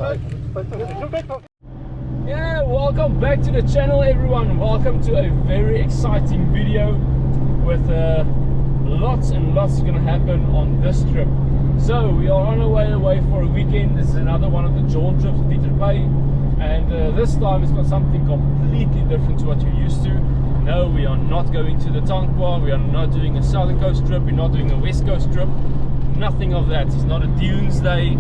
Yeah, welcome back to the channel everyone. Welcome to a very exciting video with lots and lots going to happen on this trip. So we are on our way away for a weekend. This is another one of the jaunt trips at Buite, and this time it's got something completely different to what you're used to. No, we are not going to the Tankwa, we are not doing a southern coast trip, we're not doing a west coast trip, nothing of that. It's not a dunes day.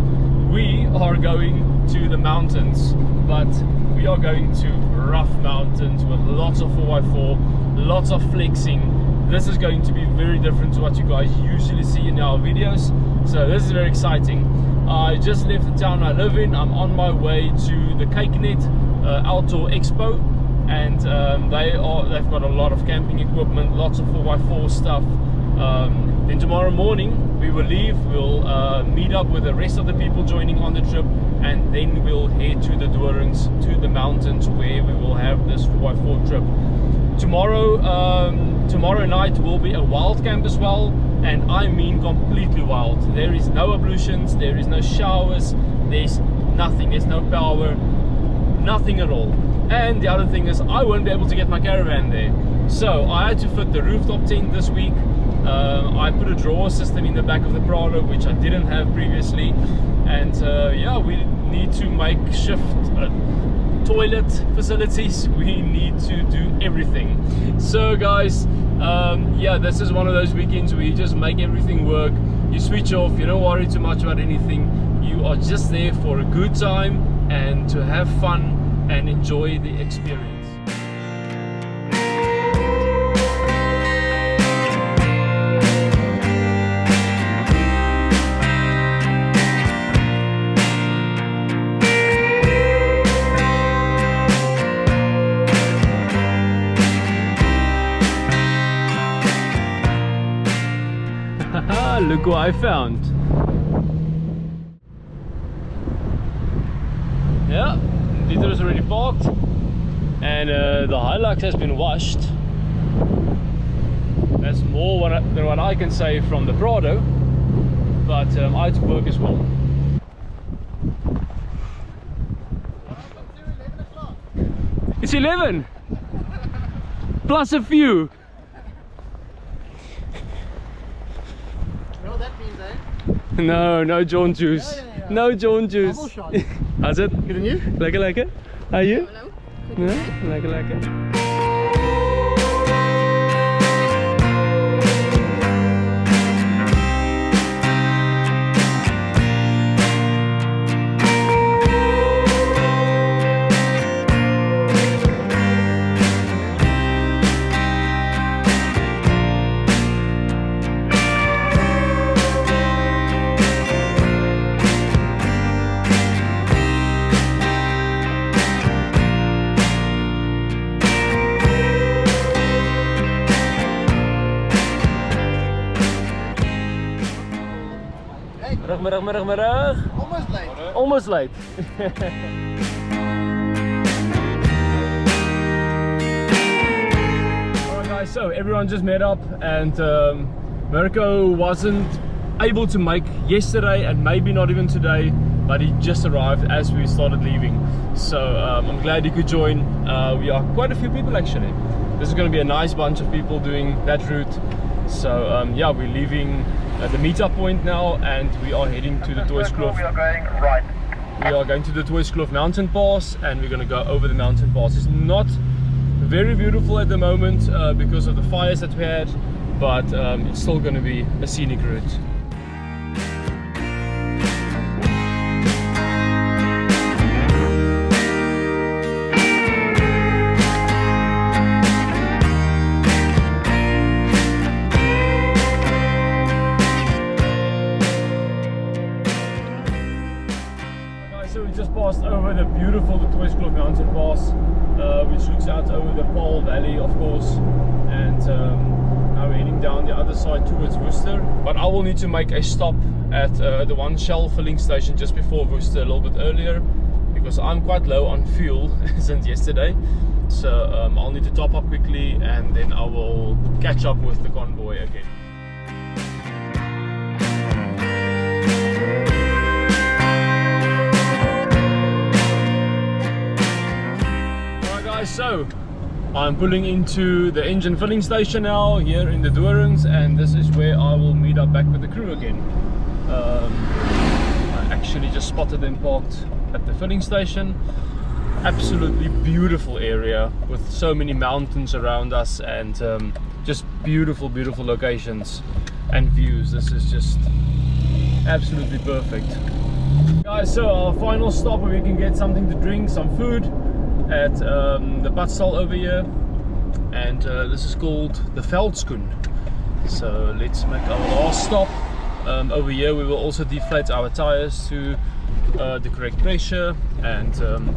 We are going to the mountains, but we are going to rough mountains with lots of 4x4, lots of flexing. This is going to be very different to what you guys usually see in our videos, so this is very exciting. I just left the town I live in. I'm on my way to the KykNet outdoor expo, and they've got a lot of camping equipment, lots of 4x4 stuff. Then tomorrow morning we will leave. We'll meet up with the rest of the people joining on the trip, and then we'll head to the Doorns, to the mountains where we will have this 4x4 trip. Tomorrow night will be a wild camp as well, and I mean completely wild. There is no ablutions, there is no showers, there's nothing, there's no power, nothing at all. And the other thing is, I won't be able to get my caravan there, so I had to fit the rooftop tent this week. I put a drawer system in the back of the Prado, which I didn't have previously, and yeah, we need to make shift toilet facilities, we need to do everything. So guys, yeah, this is one of those weekends where you just make everything work. You switch off, you don't worry too much about anything. You are just there for a good time and to have fun and enjoy the experience. Look what I found. Yeah, Dieter is already parked, and the Hilux has been washed. That's more than what I can say from the Prado, but I had to work as well. It's 11 plus a few. No jaunt juice. Yeah. No jaunt juice. How's it? Good and you? Lekker. How are you? Hello. Yeah, lekker. Middag. Almost late. Alright guys, so everyone just met up, and Mirko wasn't able to make yesterday and maybe not even today, but he just arrived as we started leaving. So I'm glad he could join. We are quite a few people actually. This is going to be a nice bunch of people doing that route. So yeah, we're leaving at the meetup point now, and we are heading to the Doorns. We are going right. We are going to the Doorns mountain pass, and we're going to go over the mountain pass. It's not very beautiful at the moment because of the fires that we had, but it's still going to be a scenic route. Passed over the beautiful Doorns mountain pass, which looks out over the Paarl Valley, of course, and now we're heading down the other side towards Worcester. But I will need to make a stop at the one Shell filling station just before Worcester, a little bit earlier, because I'm quite low on fuel since yesterday. So I'll need to top up quickly, and then I will catch up with the convoy again. so I'm pulling into the engine filling station now here in the Doorns, and this is where I will meet up back with the crew again. I actually just spotted them parked at the filling station. Absolutely beautiful area with so many mountains around us, and just beautiful locations and views. This is just absolutely perfect. Guys, so our final stop where we can get something to drink, some food at the Buite over here, and this is called the Veldskoen. So let's make our last stop. Over here we will also deflate our tires to the correct pressure, and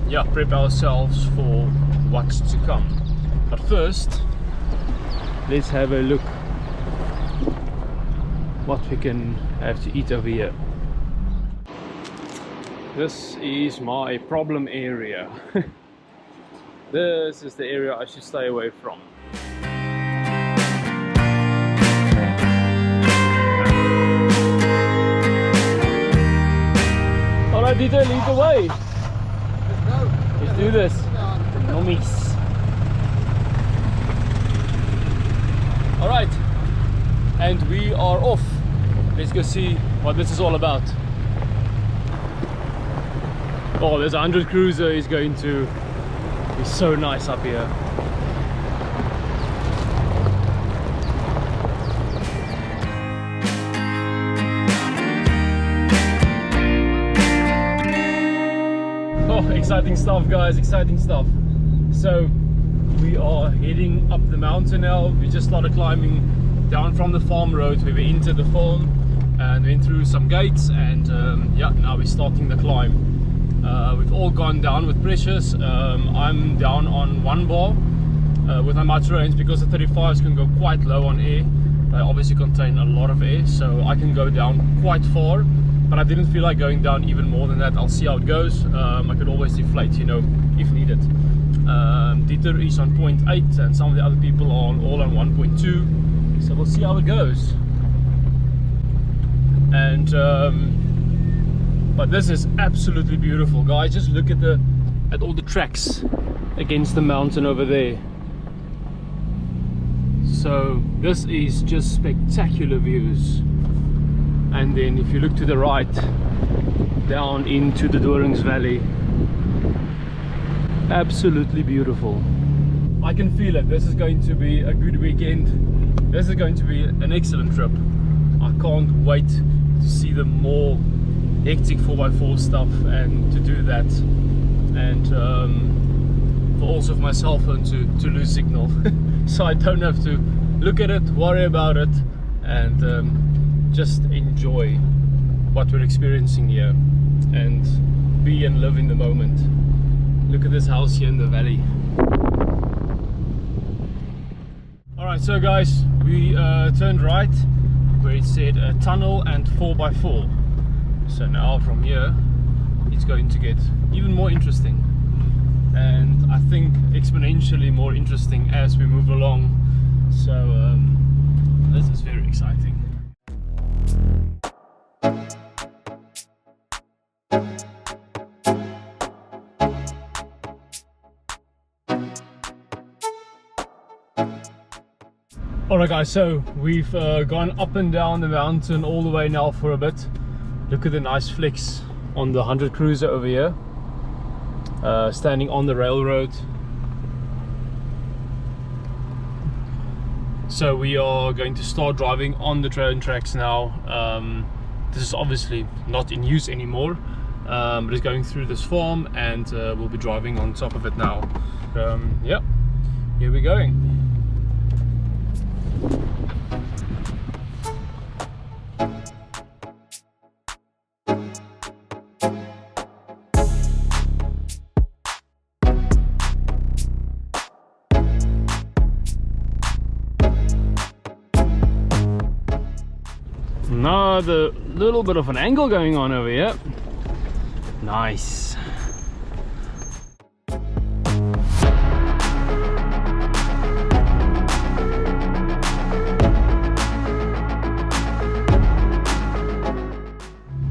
yeah, prep ourselves for what's to come. But first, let's have a look what we can have to eat over here. This is my problem area. This is the area I should stay away from. Alright, Dieter, lead the way. Let's go. Let's do this. The nummies. Alright, and we are off. Let's go see what this is all about. Oh, there's a 100 cruiser is going to be so nice up here. Oh, exciting stuff, guys, exciting stuff. So we are heading up the mountain now. We just started climbing down from the farm road where we entered the farm and went through some gates, and yeah, now we're starting the climb. We've all gone down with pressures. I'm down on 1 bar with my micro-range, because the 35s can go quite low on air. They obviously contain a lot of air, so I can go down quite far, but I didn't feel like going down even more than that. I'll see how it goes. I could always deflate, you know, if needed. Dieter is on 0.8 and some of the other people are all on 1.2, so we'll see how it goes. And but this is absolutely beautiful, guys. Just look at all the tracks against the mountain over there. So this is just spectacular views. And then if you look to the right, down into the Doorns Valley, absolutely beautiful. I can feel it. This is going to be a good weekend. This is going to be an excellent trip. I can't wait to see the more hectic 4x4 stuff and to do that, and for also for my cell phone to lose signal so I don't have to look at it, worry about it, and just enjoy what we're experiencing here and be and live in the moment. Look at this house here in the valley. Alright, so guys, we turned right where it said a tunnel and 4x4. So now from here it's going to get even more interesting, and I think exponentially more interesting as we move along. So this is very exciting. Alright guys, so we've gone up and down the mountain all the way now for a bit. Look at the nice flicks on the 100 cruiser over here, standing on the railroad. So we are going to start driving on the train tracks now. This is obviously not in use anymore, but it's going through this farm, and we'll be driving on top of it now. Yeah, here we're going. Another little bit of an angle going on over here. Nice.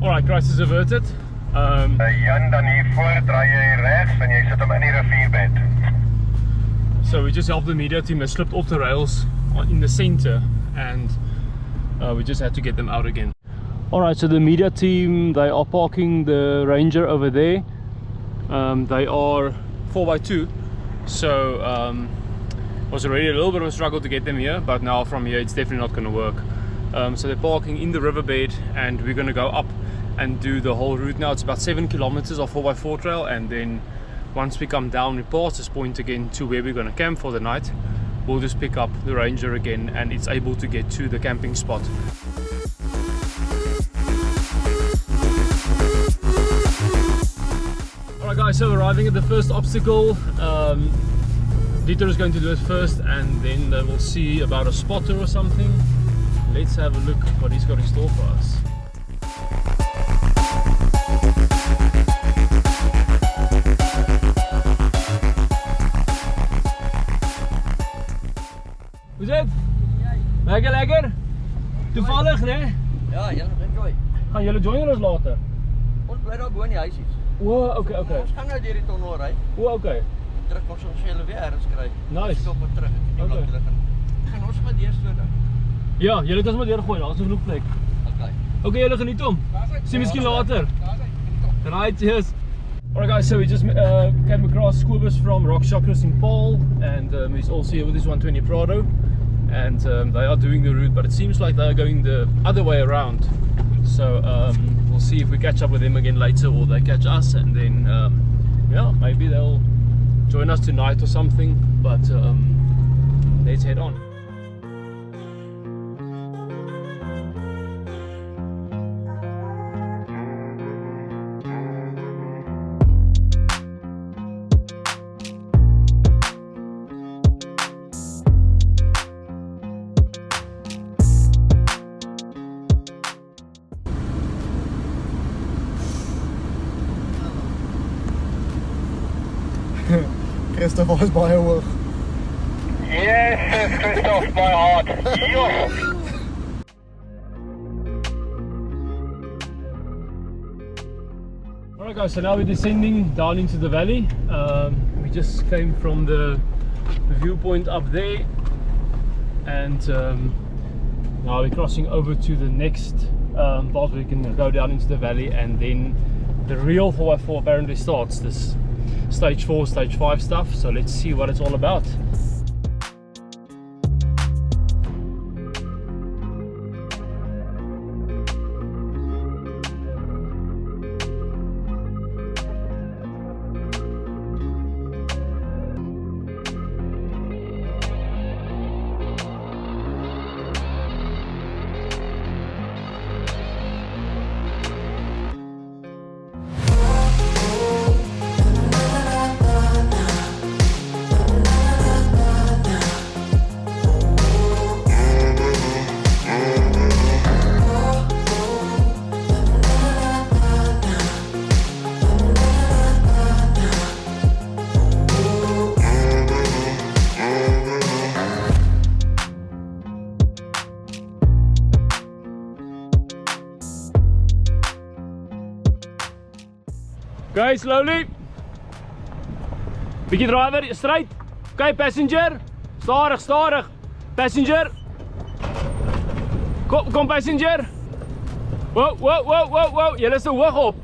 Alright, crisis averted. Jan, dan hier voor draai jy regs en jy sit hom in die rivierbed. So we just helped the media team. They slipped off the rails in the center, and we just had to get them out again. Alright, so the media team, they are parking the Ranger over there. They are 4x2, so it was already a little bit of a struggle to get them here, but now from here it's definitely not going to work. So they're parking in the riverbed, and we're going to go up and do the whole route. Now it's about 7 kilometers of 4x4 trail, and then once we come down, we pass this point again to where we're going to camp for the night. We'll just pick up the Ranger again, and it's able to get to the camping spot. Alright guys, so arriving at the first obstacle. Dieter is going to do it first, and then we'll see about a spotter or something. Let's have a look what he's got in store for us. Hoe is het? Lekker, lekker? Toevallig, nee? Ja, jullie gaan join. Gaan jullie joinen ons later? Ons bly daar bo in die huisies. Wow, oké. Ons gaan nou deur die tunnel ry. Wow, oké. Terug ons hulle weer ergens kry. Nice. Stop maar terug. Okay. Gaan ons maar deur so dan. Ja, jullie het ons maar deur gooi, daar's genoeg plek. Okay, jullie geniet hom. Sien miskien later. Right, yes. Alright guys, so we just came across Squibus from Rock Shockers in Paul, and he's also here with his 120 Prado, and they are doing the route, but it seems like they are going the other way around. So we'll see if we catch up with them again later, or they catch us, and then yeah, maybe they'll join us tonight or something, but let's head on. Christoph was baie hoog. Yes, Christoph, my heart. Yes. Alright guys, so now we're descending down into the valley. We just came from the viewpoint up there, and now we're crossing over to the next part where we can go down into the valley, and then the real 4x4 apparently starts, this stage 4, stage 5 stuff. So let's see what it's all about. Okay, slowly. Bietjie driver, straight. Okay, passenger. Stadig, stadig. Passenger. Kom passenger. Wow, wow, wow, wow, wow. Julle is te hoog op.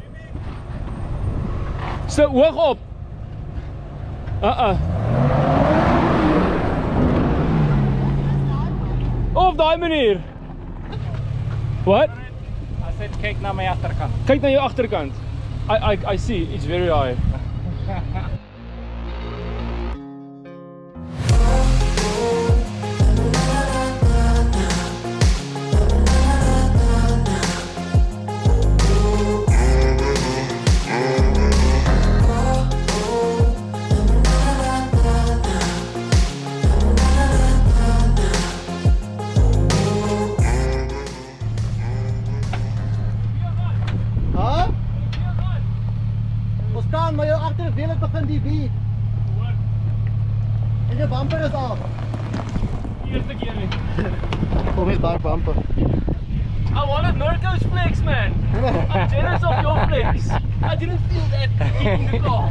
Te hoog op. Op daai manier. What? I said kyk na my agterkant. Kyk na jou agterkant. I see, it's very high. Maar jou achter wiel begin die beat. En je bumper is af. Eerste keer nie. Kom eens back bumper. I wanted Mirko's flex, man. I'm jealous of your flex. I didn't feel that in the car.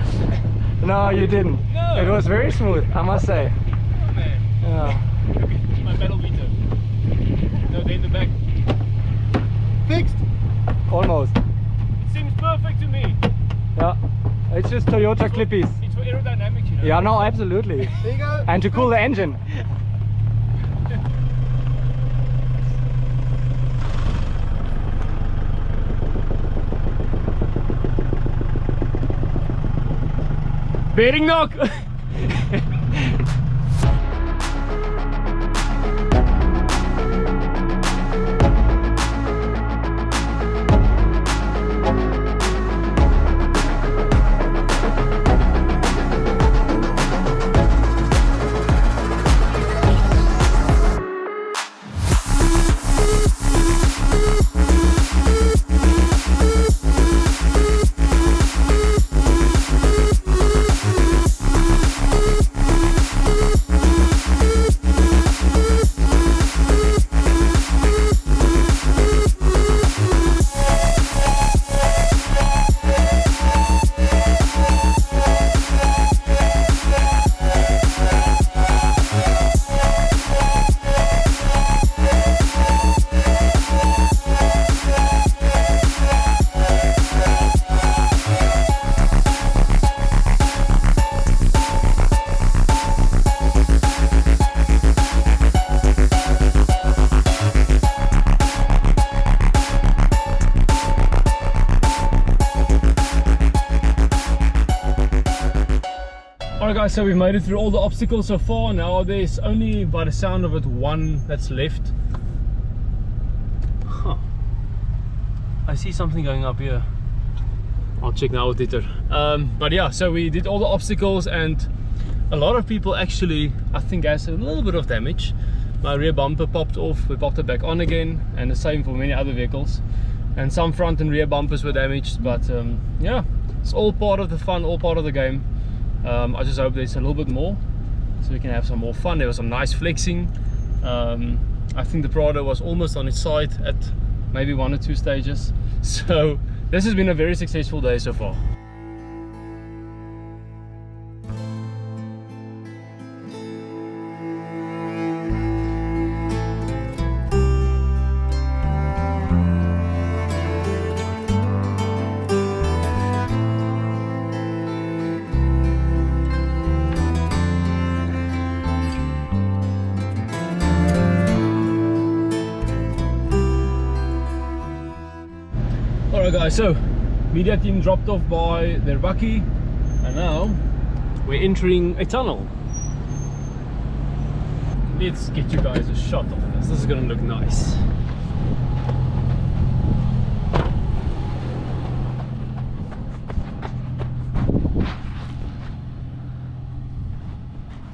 No, you didn't. No. It was very smooth, I must say. Oh, man. Yeah. My pedal beater. No, they're in the back. Fixed. Almost. It seems perfect to me. Yeah. It's just Toyota Clippies. It's for aerodynamics, you know. Yeah, no, absolutely. There you go. And to cool the engine. Bearing knock. Alright guys, so we've made it through all the obstacles so far. Now there's only, by the sound of it, one that's left. Huh. I see something going up here. I'll check now with Dieter. But yeah, so we did all the obstacles and a lot of people actually, I think, has a little bit of damage. My rear bumper popped off, we popped it back on again, and the same for many other vehicles. And some front and rear bumpers were damaged, but yeah, it's all part of the fun, all part of the game. I just hope there's a little bit more so we can have some more fun. There was some nice flexing. I think the Prado was almost on its side at maybe 1 or 2 stages. So this has been a very successful day so far. Alright guys, so media team dropped off by their bakkie and now we're entering a tunnel. Let's get you guys a shot of this. This is gonna look nice.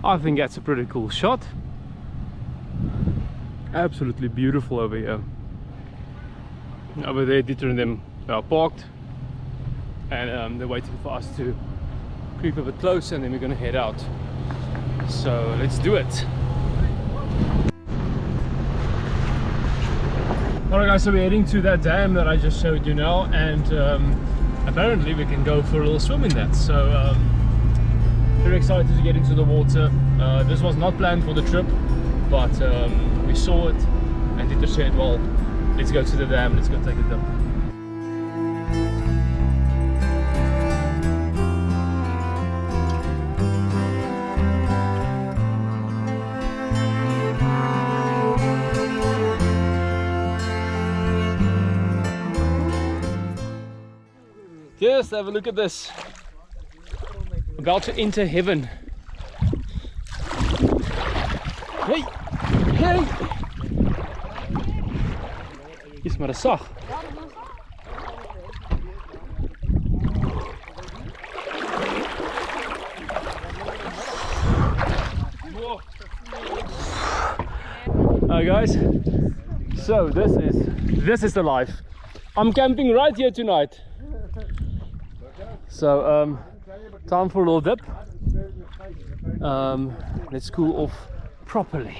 I think that's a pretty cool shot. Absolutely beautiful over here. Over there, Dieter and them are parked and they're waiting for us to creep a bit close and then we're gonna head out. So let's do it. Alright guys, so we're heading to that dam that I just showed you now, and apparently we can go for a little swim in that. So very excited to get into the water. This was not planned for the trip, but we saw it and Dieter said, well, let's go to the dam, let's go take a dip. Just have a look at this. About to enter heaven. Hey! Hey! Is maar een zag. Alright guys, so this is the life. I'm camping right here tonight. So time for a little dip. Let's cool off properly.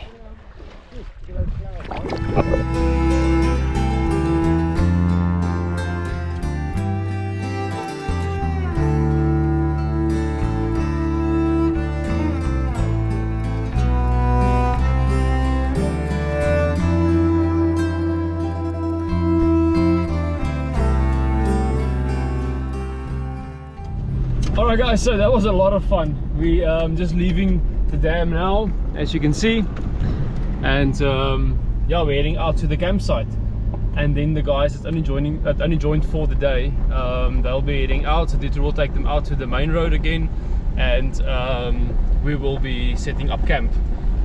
Alright guys, so that was a lot of fun. We just leaving the dam now, as you can see, and yeah, we're heading out to the campsite. And then the guys that only joined for the day, they'll be heading out, so Dieter will take them out to the main road again, and we will be setting up camp.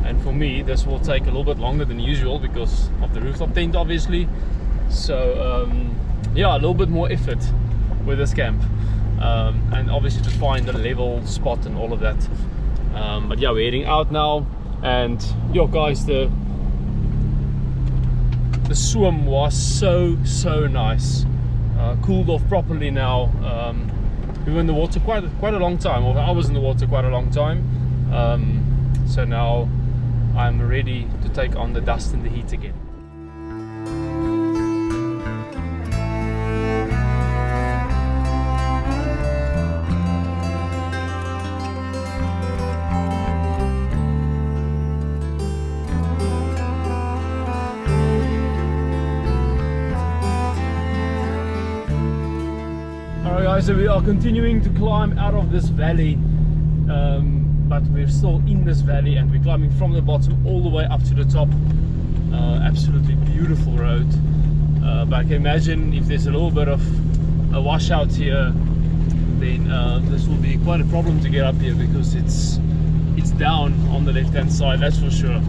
And for me, this will take a little bit longer than usual because of the rooftop tent, obviously. So yeah, a little bit more effort with this camp, and obviously to find a level spot and all of that. But yeah, we're heading out now, and yo guys, the swim was so nice. Cooled off properly now. We were in the water quite a long time, or I was in the water quite a long time. So now I'm ready to take on the dust and the heat again. Alright guys, so we are continuing to climb out of this valley, but we're still in this valley and we're climbing from the bottom all the way up to the top. Absolutely beautiful road, but I can imagine if there's a little bit of a washout here, then this will be quite a problem to get up here, because it's down on the left hand side, that's for sure.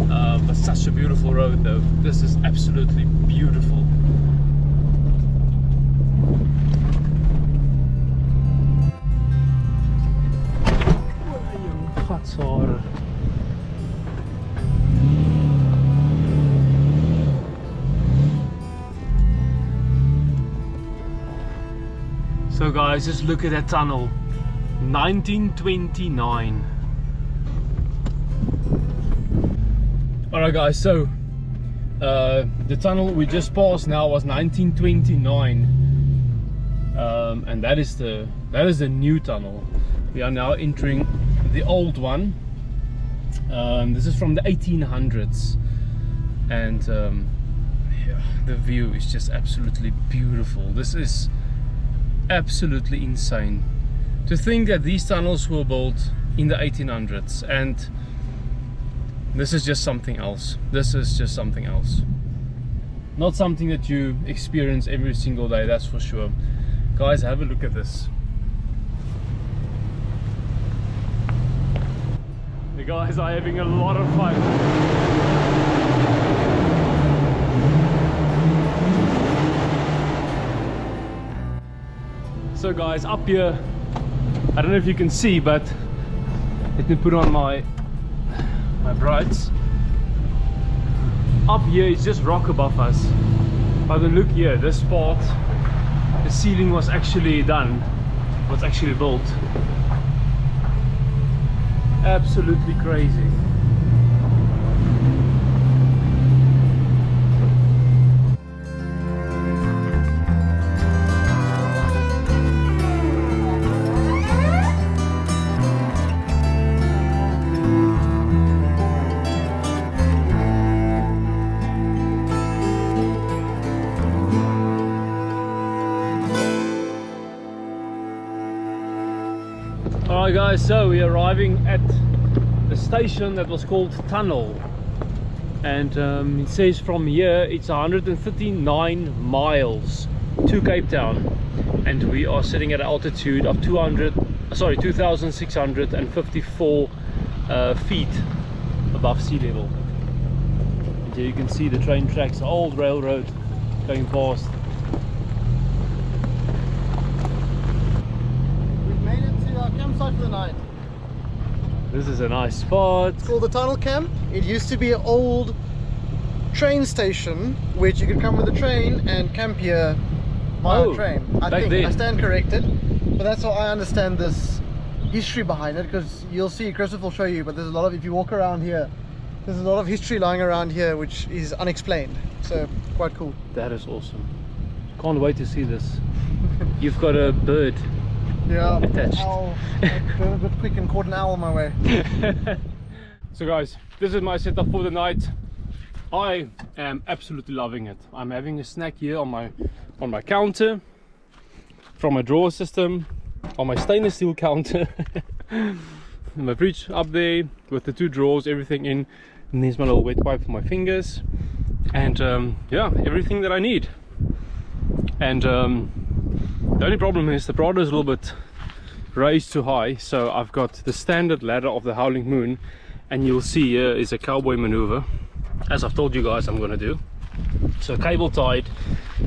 But such a beautiful road though. This is absolutely beautiful. So guys, just look at that tunnel, 1929. Alright guys, so the tunnel we just passed now was 1929, and that is the new tunnel. We are now entering the old one. This is from the 1800s, and yeah, the view is just absolutely beautiful. This is absolutely insane to think that these tunnels were built in the 1800s, and this is just something else. This is just something else. Not something that you experience every single day, that's for sure. Guys, have a look at this. The guys are having a lot of fun. So guys, up here, I don't know if you can see, but let me put on my brights. Up here is just rock above us. But then look here, this part, the ceiling was actually done, was actually built. Absolutely crazy. Alright guys, so we're arriving at the station that was called Tunnel, and it says from here it's 139 miles to Cape Town, and we are sitting at an altitude of 2,654 feet above sea level. And here you can see the train tracks, the old railroad going past. Campsite for the night. This is a nice spot. It's called the Tunnel Camp. It used to be an old train station which you could come with the train and camp here via train. I stand corrected, but that's how I understand this history behind it, because you'll see, Christopher will show you, but there's a lot of, if you walk around here, there's a lot of history lying around here which is unexplained, so quite cool. That is awesome. Can't wait to see this. You've got a bird. Yeah, attached. Owl. I've been a bit quick and caught an owl on my way. So guys, this is my setup for the night. I am absolutely loving it. I'm having a snack here on my counter from my drawer system. on my stainless steel counter. My fridge up there with the 2 drawers, everything in, and there's my little wet wipe for my fingers, and yeah, everything that I need. And the only problem is the Prado is a little bit raised too high, so I've got the standard ladder of the Howling Moon, and you'll see here is a cowboy maneuver, as I've told you guys I'm gonna do. So cable tied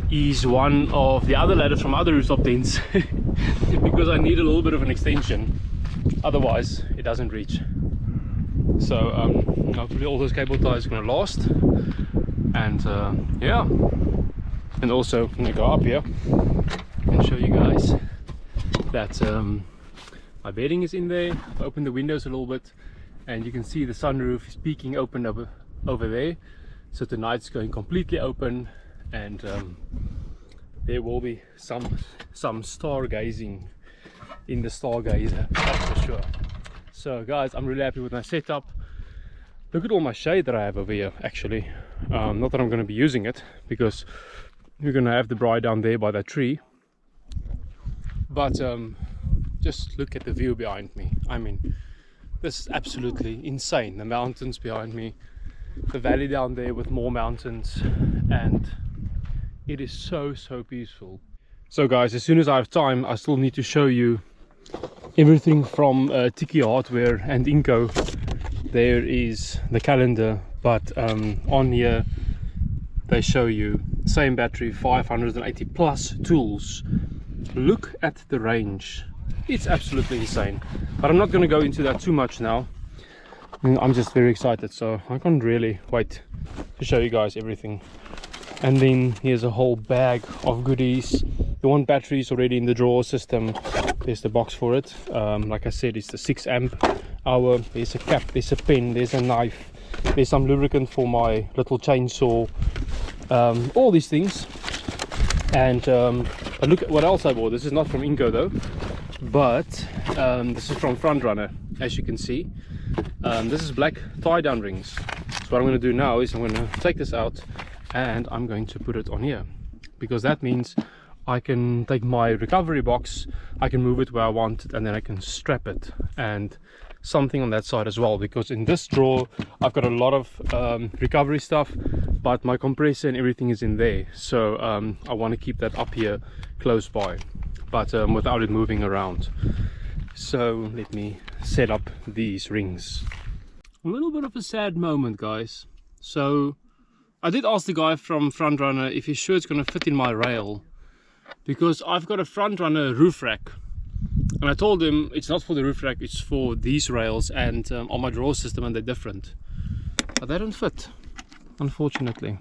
is one of the other ladders from other rooftop tents because I need a little bit of an extension, otherwise it doesn't reach. So hopefully all those cable ties are going to last, and yeah. And also I'm going to go up here and show you guys that my bedding is in there. I've opened the windows a little bit and you can see the sunroof is peeking open over there. So tonight's going completely open, and there will be some stargazing in the stargazer, that's for sure. So guys, I'm really happy with my setup. Look at all my shade that I have over here, actually. Not that I'm going to be using it, because we're going to have the bride down there by that tree. But just look at the view behind me. I mean, this is absolutely insane. The mountains behind me, the valley down there with more mountains, and it is so peaceful. So guys, as soon as I have time, I still need to show you everything from Tiki Hardware and Inco. There is the calendar, but on here they show you same battery, 580 plus tools. Look at the range, it's absolutely insane. But I'm not going to go into that too much now. I'm just very excited, so I can't really wait to show you guys everything. And then here's a whole bag of goodies. The one battery is already in the drawer system. There's the box for it. Like I said, it's the 6 amp hour. There's a cap, there's a pen, there's a knife, there's some lubricant for my little chainsaw, all these things. And but look at what else I bought. This is not from Inco though, but this is from Frontrunner, as you can see. This is black tie down rings. So what I'm going to do now is I'm going to take this out and I'm going to put it on here, because that means I can take my recovery box, I can move it where I want it, and then I can strap it, and something on that side as well, because in this drawer I've got a lot of recovery stuff, but my compressor and everything is in there. So I want to keep that up here close by, but without it moving around. So let me set up these rings. A little bit of a sad moment, guys. So I did ask the guy from Frontrunner if he's sure it's going to fit in my rail, because I've got a Frontrunner roof rack, and I told him it's not for the roof rack, it's for these rails, and on my drawer system, and they're different, but they don't fit, unfortunately.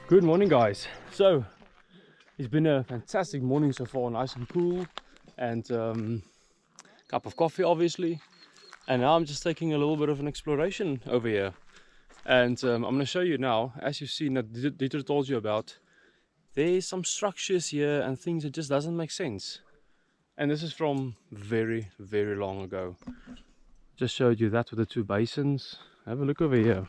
Good morning, guys. So it's been a fantastic morning so far, nice and cool, and cup of coffee obviously, and now I'm just taking a little bit of an exploration over here, and I'm going to show you now. As you've seen, that Dieter told you about, there's some structures here and things that just doesn't make sense, and this is from very long ago. Just showed you that with the 2 basins. Have a look over here.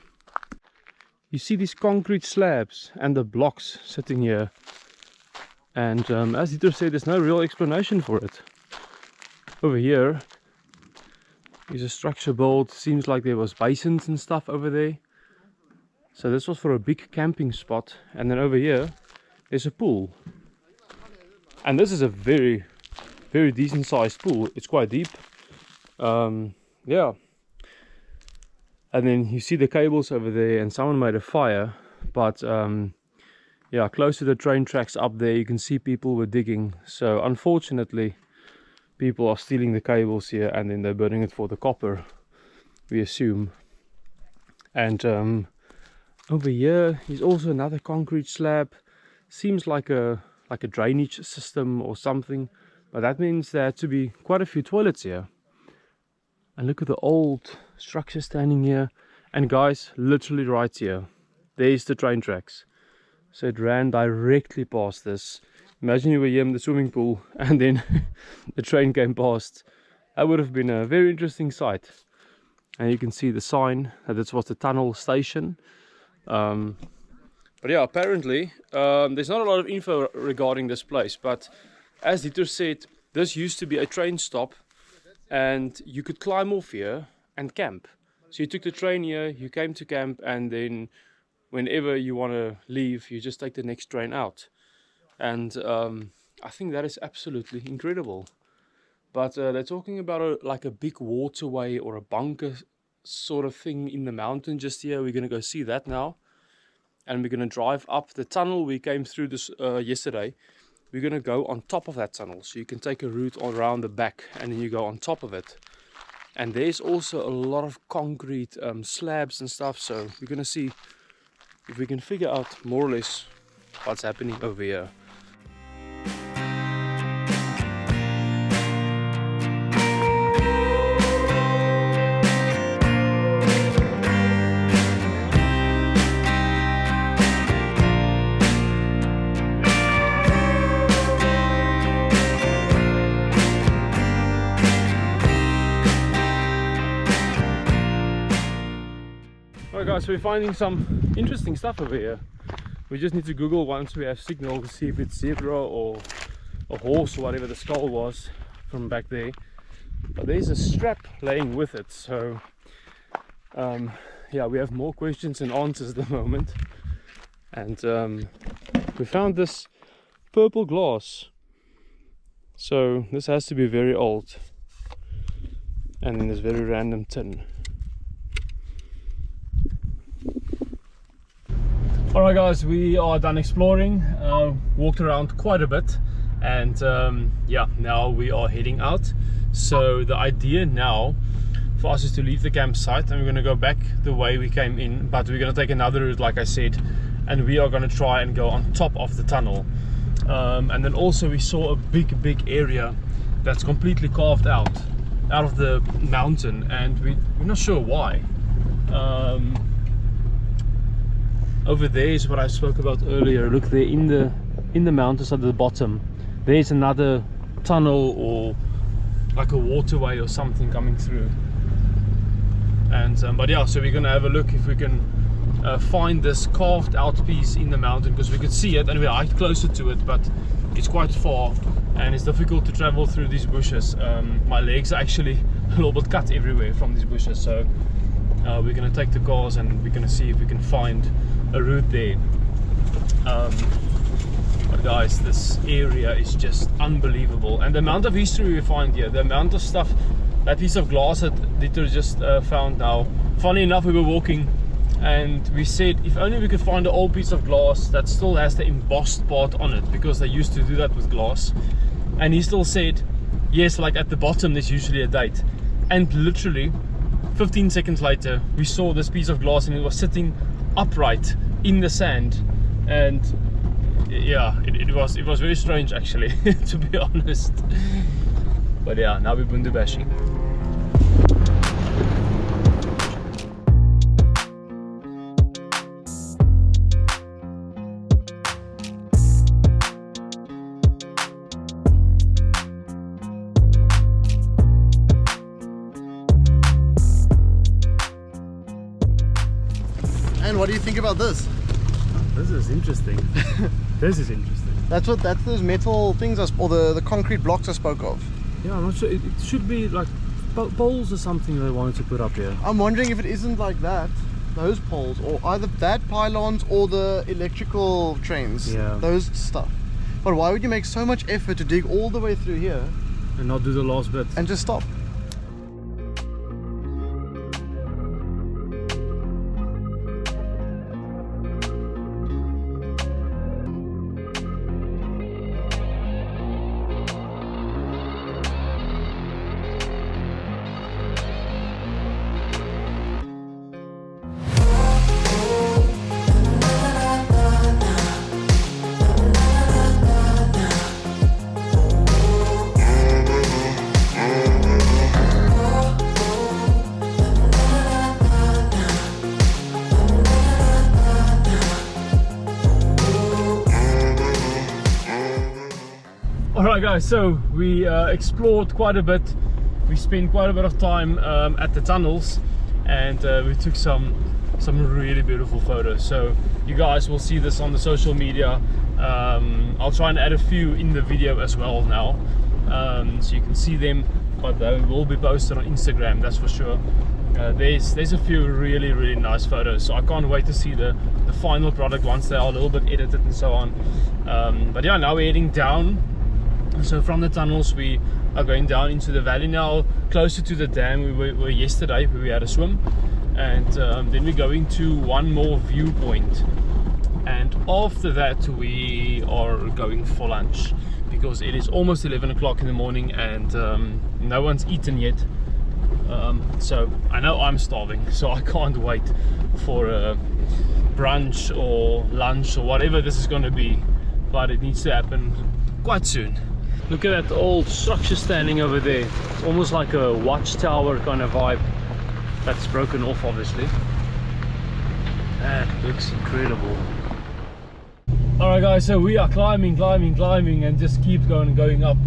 You see these concrete slabs and the blocks sitting here, and as Dieter said, there's no real explanation for it. Over here is a structure built, seems like there was basins and stuff over there, so this was for a big camping spot. And then over here there's a pool, and this is a very decent sized pool. It's quite deep, yeah. And then you see the cables over there, and someone made a fire, but yeah, close to the train tracks up there you can see people were digging. So unfortunately people are stealing the cables here, and then they're burning it for the copper, we assume. And over here is also another concrete slab. Seems like a drainage system or something, but that means there had to be quite a few toilets here. And look at the old structure standing here. And guys, literally right here, there's the train tracks. So it ran directly past this. Imagine you were here in the swimming pool and then the train came past. That would have been a very interesting sight. And you can see the sign that this was the tunnel station. But yeah, apparently there's not a lot of info regarding this place. But as Dieter said, this used to be a train stop and you could climb off here and camp. So you took the train here, you came to camp, and then whenever you want to leave, you just take the next train out. And I think that is absolutely incredible. But they're talking about like a big waterway or a bunker sort of thing in the mountain just here. We're going to go see that now. And we're going to drive up the tunnel we came through this yesterday. We're going to go on top of that tunnel. So you can take a route around the back and then you go on top of it. And there's also a lot of concrete slabs and stuff. So we're going to see if we can figure out more or less what's happening over here. Alright guys, so we're finding some interesting stuff over here. We just need to Google once we have signal to see if it's zebra or a horse or whatever the skull was from back there. But there's a strap laying with it, so yeah, we have more questions than answers at the moment. And we found this purple glass, so this has to be very old. And then this very random tin. Alright guys, we are done exploring, walked around quite a bit, and yeah, now we are heading out. So the idea now for us is to leave the campsite and we're going to go back the way we came in, but we're going to take another route like I said, and we are going to try and go on top of the tunnel. And then also we saw a big area that's completely carved out of the mountain, and we're not sure why. Over there is what I spoke about earlier. Look there in the mountains at the bottom. There's another tunnel or like a waterway or something coming through. And but yeah, so we're gonna have a look if we can find this carved out piece in the mountain, because we could see it and we're right closer to it, but it's quite far and it's difficult to travel through these bushes. My legs are actually a little bit cut everywhere from these bushes, so we're gonna take the cars and we're gonna see if we can find a route there. But guys, this area is just unbelievable, and the amount of history we find here, the amount of stuff, that piece of glass that Dieter just found now. Funny enough, we were walking and we said if only we could find an old piece of glass that still has the embossed part on it, because they used to do that with glass. And he still said yes, like at the bottom there's usually a date. And literally 15 seconds later we saw this piece of glass and it was sitting upright in the sand. And yeah, it was very strange actually, to be honest. But yeah, now we're bundu bashing. And what do you think about this? This is interesting. This is interesting. That's those metal things, or the concrete blocks I spoke of. Yeah, I'm not sure. It should be like poles or something they wanted to put up here. I'm wondering if it isn't like that, those poles, or either that pylons or the electrical trains. Yeah. Those stuff. But why would you make so much effort to dig all the way through here And not do the last bit. and just stop? Alright guys, so we explored quite a bit. We spent quite a bit of time at the tunnels, and we took some really beautiful photos. So you guys will see this on the social media. I'll try and add a few in the video as well now, so you can see them, but they will be posted on Instagram, that's for sure. There's a few really nice photos, so I can't wait to see the final product once they are a little bit edited and so on. But yeah, now we're heading down. So from the tunnels we are going down into the valley now, closer to the dam we were yesterday, where we had a swim. And then we're going to one more viewpoint, and after that we are going for lunch, because it is almost 11 o'clock in the morning and no one's eaten yet. So I know I'm starving, so I can't wait for a brunch or lunch or whatever this is going to be, but it needs to happen quite soon. Look at that old structure standing over there. It's almost like a watchtower kind of vibe. That's broken off, obviously. That looks incredible. Alright guys, so we are climbing and just keep going up.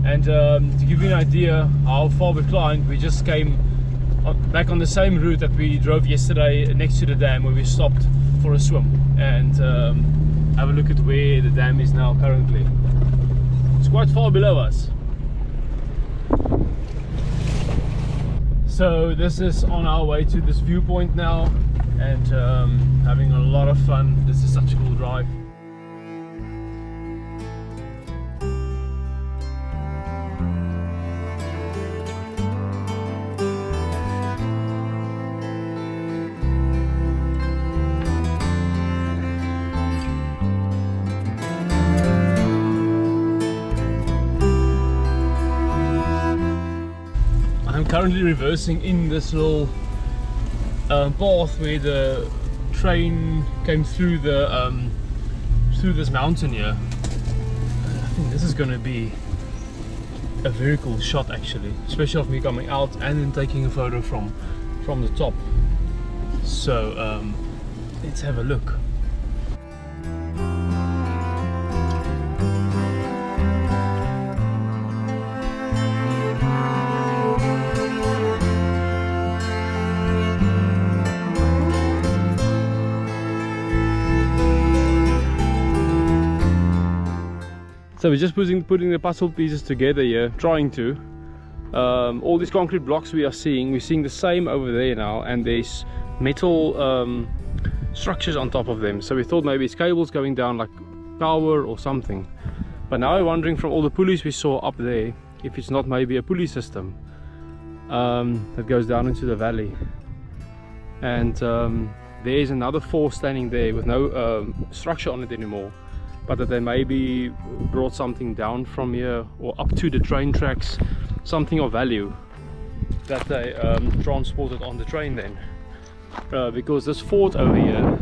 And to give you an idea how far we climbed, we just came back on the same route that we drove yesterday next to the dam, where we stopped for a swim. And have a look at where the dam is now currently. It's quite far below us. So this is on our way to this viewpoint now, and having a lot of fun. This is such a cool drive. Currently reversing in this little path where the train came through the through this mountain here. I think this is going to be a very cool shot, actually, especially of me coming out and then taking a photo from the top. So let's have a look. So we're just putting the puzzle pieces together here, trying to. All these concrete blocks we're seeing the same over there now, and there's metal structures on top of them. So we thought maybe it's cables going down, like power or something. But now I'm wondering, from all the pulleys we saw up there, if it's not maybe a pulley system that goes down into the valley. And there's another four standing there with no structure on it anymore, but that they maybe brought something down from here or up to the train tracks, something of value that they transported on the train then. Because this fort over here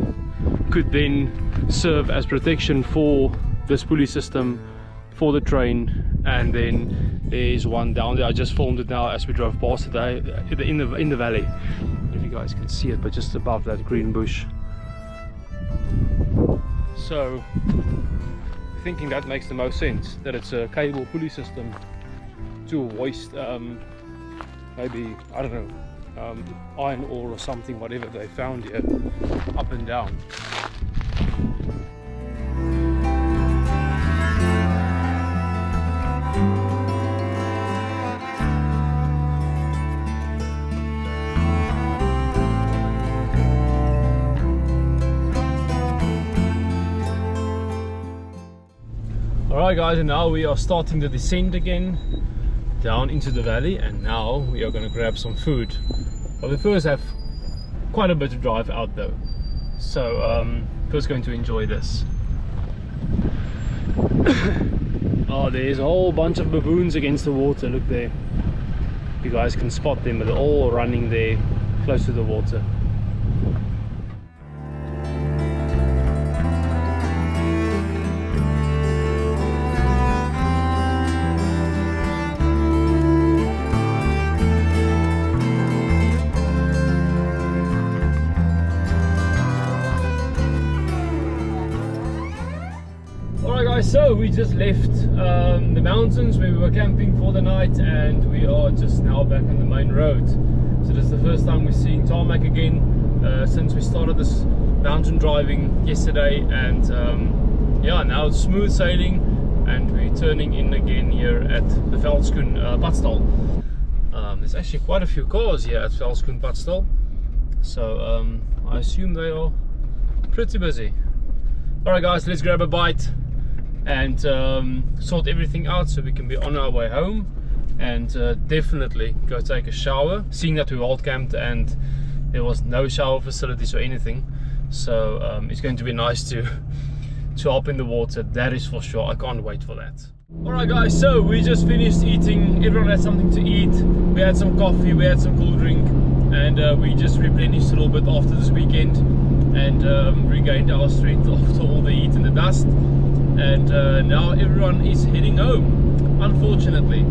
could then serve as protection for this pulley system for the train. And then there's one down there. I just filmed it now as we drove past it in the valley. If you guys can see it, but just above that green bush. So thinking that makes the most sense, that it's a cable pulley system to hoist maybe, I don't know, iron ore or something, whatever they found here, up and down. Alright guys, and now we are starting the descent again down into the valley, and now we are going to grab some food. But we first have quite a bit to drive out though, so first going to enjoy this. Oh, there's a whole bunch of baboons against the water, look there. You guys can spot them, but they're all running there close to the water. So So we just left the mountains where we were camping for the night, and we are just now back on the main road. So this is the first time we're seeing tarmac again since we started this mountain driving yesterday, and yeah, now it's smooth sailing, and we're turning in again here at the Veldskoen Padstal. There's actually quite a few cars here at Veldskoen Padstal, so I assume they are pretty busy. Alright guys, let's grab a bite and sort everything out so we can be on our way home, and definitely go take a shower, seeing that we wild camped and there was no shower facilities or anything. So it's going to be nice to hop in the water, that is for sure. I can't wait for that. Alright guys, so we just finished eating. Everyone had something to eat. We had some coffee, we had some cool drink, and we just replenished a little bit after this weekend, and regained our strength after all the heat and the dust. And now everyone is heading home, unfortunately.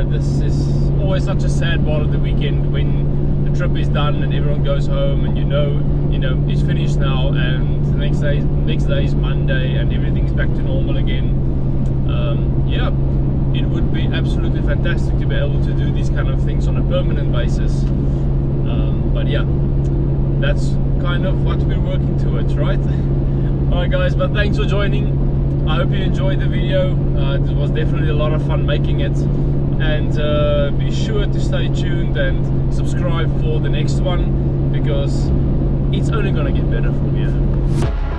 This is always such a sad part of the weekend when the trip is done and everyone goes home, and you know it's finished now, and the next day is Monday and everything's back to normal again. Yeah, it would be absolutely fantastic to be able to do these kind of things on a permanent basis, but yeah, that's kind of what we're working towards, right? Alright guys, but thanks for joining. I hope you enjoyed the video. It was definitely a lot of fun making it, and be sure to stay tuned and subscribe for the next one, because it's only gonna get better from here.